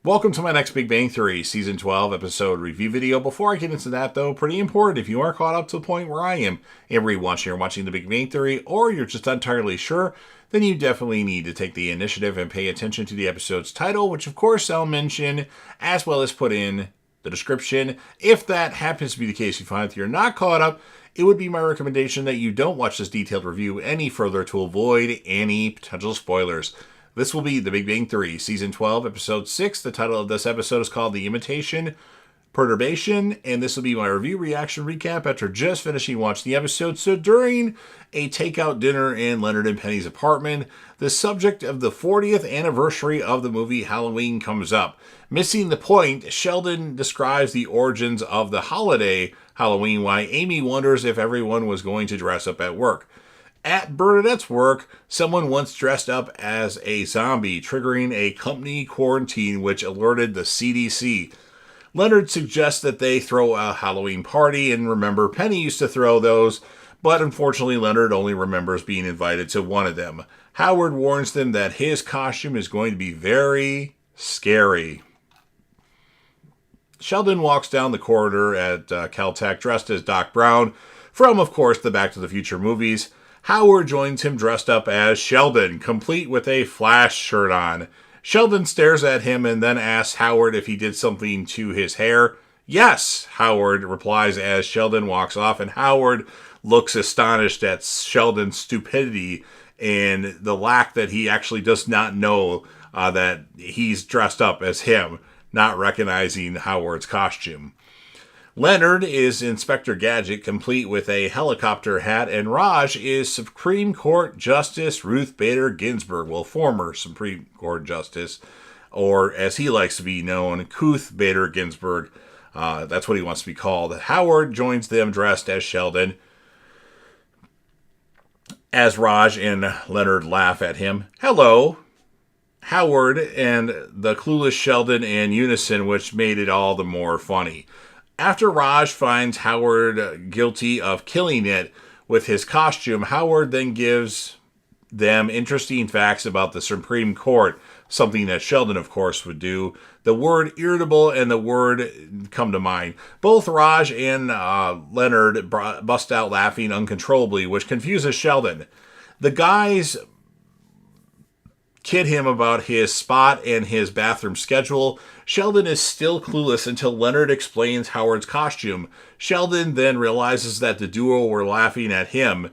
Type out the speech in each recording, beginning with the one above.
Welcome to my next Big Bang Theory Season 12 episode review video. Before I get into that, though, pretty important, if you are caught up to the point where I am and rewatching or watching the Big Bang Theory, or you're just not entirely sure, then you definitely need to take the initiative and pay attention to the episode's title, which of course I'll mention, as well as put in the description. If that happens to be the case, you find that you're not caught up, it would be my recommendation that you don't watch this detailed review any further to avoid any potential spoilers. This will be The Big Bang Theory, Season 12, Episode 6. The title of this episode is called The Imitation Perturbation, and this will be my review reaction recap after just finishing watching the episode. So during a takeout dinner in Leonard and Penny's apartment, the subject of the 40th anniversary of the movie Halloween comes up. Missing the point, Sheldon describes the origins of the holiday Halloween, why Amy wonders if everyone was going to dress up at work. At Bernadette's work, someone once dressed up as a zombie, triggering a company quarantine which alerted the CDC. Leonard suggests that they throw a Halloween party, and remember, Penny used to throw those, but unfortunately Leonard only remembers being invited to one of them. Howard warns them that his costume is going to be very scary. Sheldon walks down the corridor at Caltech dressed as Doc Brown from, of course, the Back to the Future movies. Howard joins him dressed up as Sheldon, complete with a Flash shirt on. Sheldon stares at him and then asks Howard if he did something to his hair. Yes, Howard replies as Sheldon walks off, and Howard looks astonished at Sheldon's stupidity and the lack that he actually does not know that he's dressed up as him, not recognizing Howard's costume. Leonard is Inspector Gadget, complete with a helicopter hat, and Raj is Supreme Court Justice Ruth Bader Ginsburg, well, former Supreme Court Justice, or as he likes to be known, Kuth Bader Ginsburg. That's what he wants to be called. Howard joins them dressed as Sheldon, as Raj and Leonard laugh at him. Hello, Howard and the clueless Sheldon in unison, which made it all the more funny. After Raj finds Howard guilty of killing it with his costume, Howard then gives them interesting facts about the Supreme Court, something that Sheldon, of course, would do. The word irritable and the word come to mind. Both Raj and Leonard bust out laughing uncontrollably, which confuses Sheldon. The guys kid him about his spot and his bathroom schedule. Sheldon is still clueless until Leonard explains Howard's costume. Sheldon then realizes that the duo were laughing at him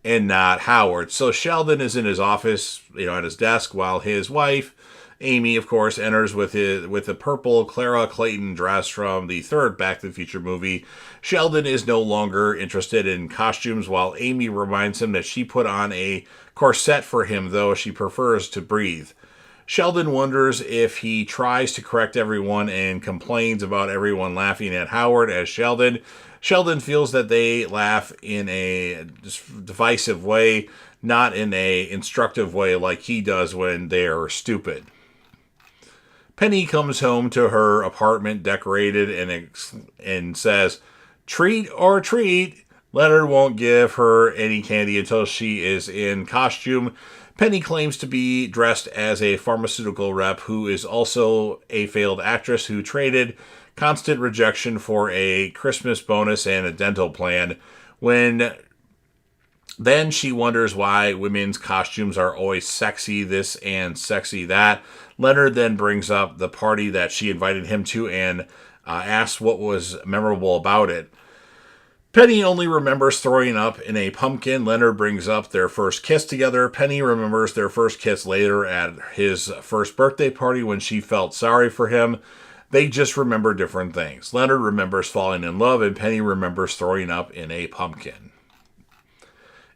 and not Howard. So Sheldon is in his office, at his desk, while his wife, Amy, of course, enters with the purple Clara Clayton dress from the third Back to the Future movie. Sheldon is no longer interested in costumes, while Amy reminds him that she put on a corset for him, though she prefers to breathe. Sheldon wonders if he tries to correct everyone and complains about everyone laughing at Howard as Sheldon. Sheldon feels that they laugh in a divisive way, not in a instructive way like he does when they're stupid. Penny comes home to her apartment decorated and says, "Treat or treat." Leonard won't give her any candy until she is in costume. Penny claims to be dressed as a pharmaceutical rep who is also a failed actress who traded constant rejection for a Christmas bonus and a dental plan. Then she wonders why women's costumes are always sexy this and sexy that. Leonard then brings up the party that she invited him to and asks what was memorable about it. Penny only remembers throwing up in a pumpkin. Leonard brings up their first kiss together. Penny remembers their first kiss later at his first birthday party when she felt sorry for him. They just remember different things. Leonard remembers falling in love, and Penny remembers throwing up in a pumpkin.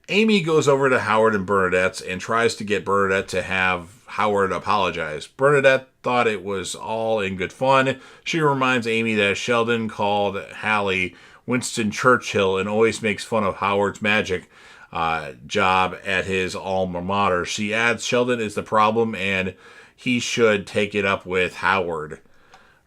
Amy goes over to Howard and Bernadette's and tries to get Bernadette to have Howard apologize. Bernadette thought it was all in good fun. She reminds Amy that Sheldon called Hallie Winston Churchill and always makes fun of Howard's magic job at his alma mater. She adds Sheldon is the problem and he should take it up with Howard.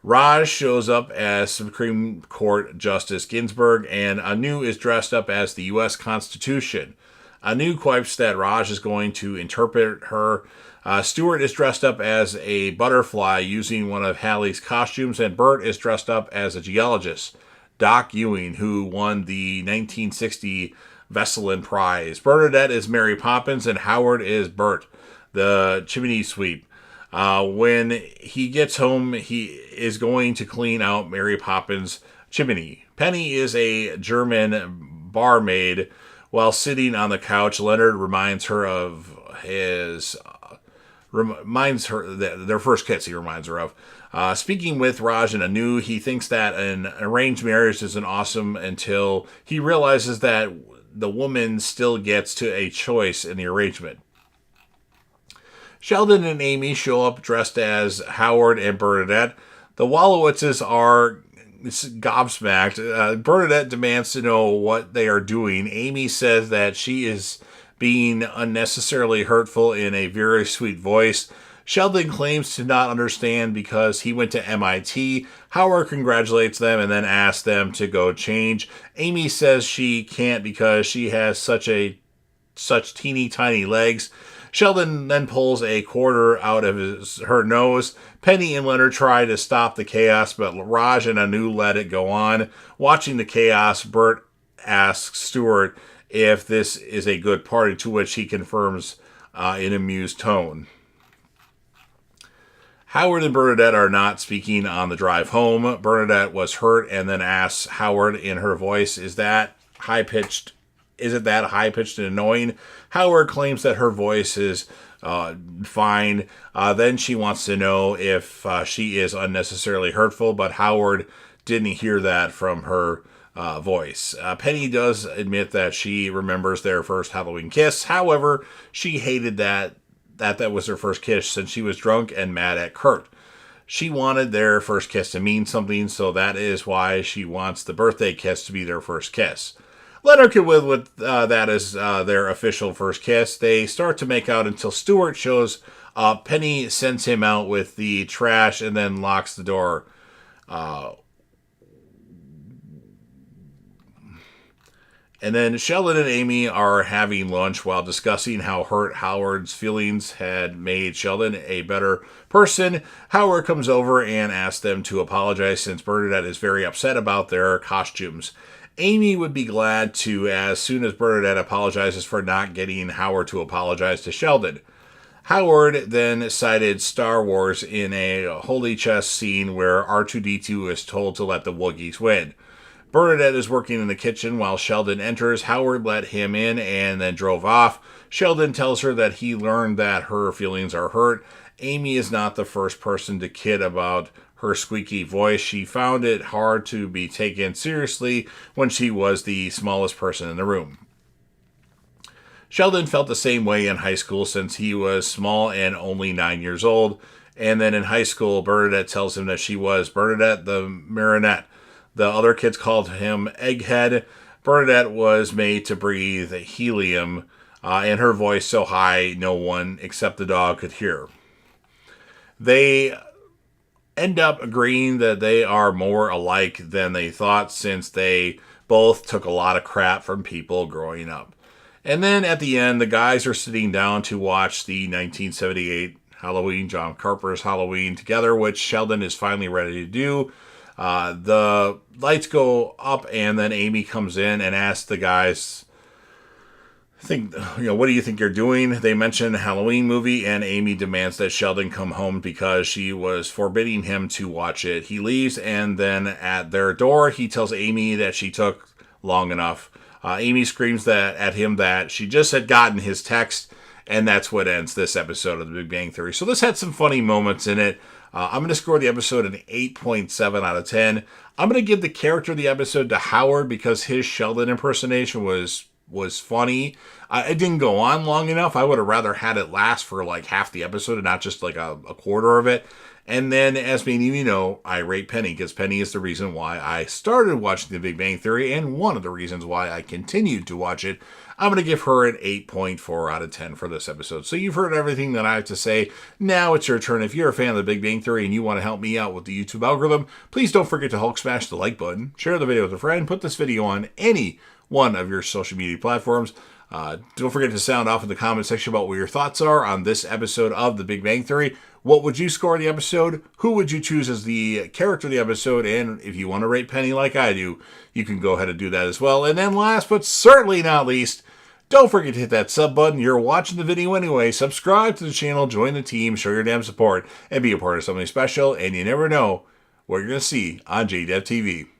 Raj shows up as Supreme Court Justice Ginsburg, and Anu is dressed up as the U.S. Constitution. Anu quipes that Raj is going to interpret her Stewart is dressed up as a butterfly using one of Hallie's costumes, and Bert is dressed up as a geologist, Doc Ewing, who won the 1960 Vesselin Prize. Bernadette is Mary Poppins, and Howard is Bert, the chimney sweep. When he gets home, he is going to clean out Mary Poppins' chimney. Penny is a German barmaid. While sitting on the couch, Leonard reminds her that their first kiss. He reminds her of. Speaking with Raj and Anu, he thinks that an arranged marriage isn't awesome until he realizes that the woman still gets to a choice in the arrangement. Sheldon and Amy show up dressed as Howard and Bernadette. The Wallowitzes are gobsmacked. Bernadette demands to know what they are doing. Amy says that she is being unnecessarily hurtful in a very sweet voice. Sheldon claims to not understand because he went to MIT. Howard congratulates them and then asks them to go change. Amy says she can't because she has such teeny tiny legs. Sheldon then pulls a quarter out of her nose. Penny and Leonard try to stop the chaos, but Raj and Anu let it go on. Watching the chaos, Bert asks Stewart if this is a good party, to which he confirms in amused tone. Howard and Bernadette are not speaking on the drive home. Bernadette was hurt and then asks Howard in her voice, Is it that high-pitched and annoying? Howard claims that her voice is fine. Then she wants to know if she is unnecessarily hurtful, but Howard didn't hear that from her voice. Penny does admit that she remembers their first Halloween kiss. However, she hated that was her first kiss since she was drunk and mad at Kurt. She wanted their first kiss to mean something, so that is why she wants the birthday kiss to be their first kiss. Leonard can live with that as their official first kiss. They start to make out until Stewart shows up. Penny sends him out with the trash and then locks the door. And then Sheldon and Amy are having lunch while discussing how hurt Howard's feelings had made Sheldon a better person. Howard comes over and asks them to apologize since Bernadette is very upset about their costumes. Amy would be glad to as soon as Bernadette apologizes for not getting Howard to apologize to Sheldon. Howard then cited Star Wars in a holy chess scene where R2-D2 is told to let the Wookiees win. Bernadette is working in the kitchen while Sheldon enters. Howard let him in and then drove off. Sheldon tells her that he learned that her feelings are hurt. Amy is not the first person to kid about her squeaky voice. She found it hard to be taken seriously when she was the smallest person in the room. Sheldon felt the same way in high school since he was small and only 9 years old. And then in high school, Bernadette tells him that she was Bernadette the Marionette. The other kids called him Egghead. Bernadette was made to breathe helium, and her voice so high no one except the dog could hear. They end up agreeing that they are more alike than they thought since they both took a lot of crap from people growing up. And then at the end, the guys are sitting down to watch the 1978 Halloween, John Carpenter's Halloween together, which Sheldon is finally ready to do. The lights go up and then Amy comes in and asks the guys, what do you think you're doing? They mention a Halloween movie and Amy demands that Sheldon come home because she was forbidding him to watch it. He leaves and then at their door, he tells Amy that she took long enough. Amy screams at him that she just had gotten his text, and that's what ends this episode of The Big Bang Theory. So this had some funny moments in it. I'm going to score the episode an 8.7 out of 10. I'm going to give the character of the episode to Howard because his Sheldon impersonation was funny. It didn't go on long enough. I would have rather had it last for like half the episode and not just like a quarter of it. And then, as many of you know, I rate Penny because Penny is the reason why I started watching The Big Bang Theory and one of the reasons why I continued to watch it. I'm going to give her an 8.4 out of 10 for this episode. So you've heard everything that I have to say. Now it's your turn. If you're a fan of The Big Bang Theory and you want to help me out with the YouTube algorithm, please don't forget to Hulk smash the like button, share the video with a friend, put this video on any one of your social media platforms. Don't forget to sound off in the comment section about what your thoughts are on this episode of The Big Bang Theory. What would you score the episode? Who would you choose as the character of the episode? And if you want to rate Penny like I do, you can go ahead and do that as well. And then last but certainly not least, don't forget to hit that sub button. You're watching the video anyway. Subscribe to the channel, join the team, show your damn support, and be a part of something special. And you never know what you're going to see on JDev TV.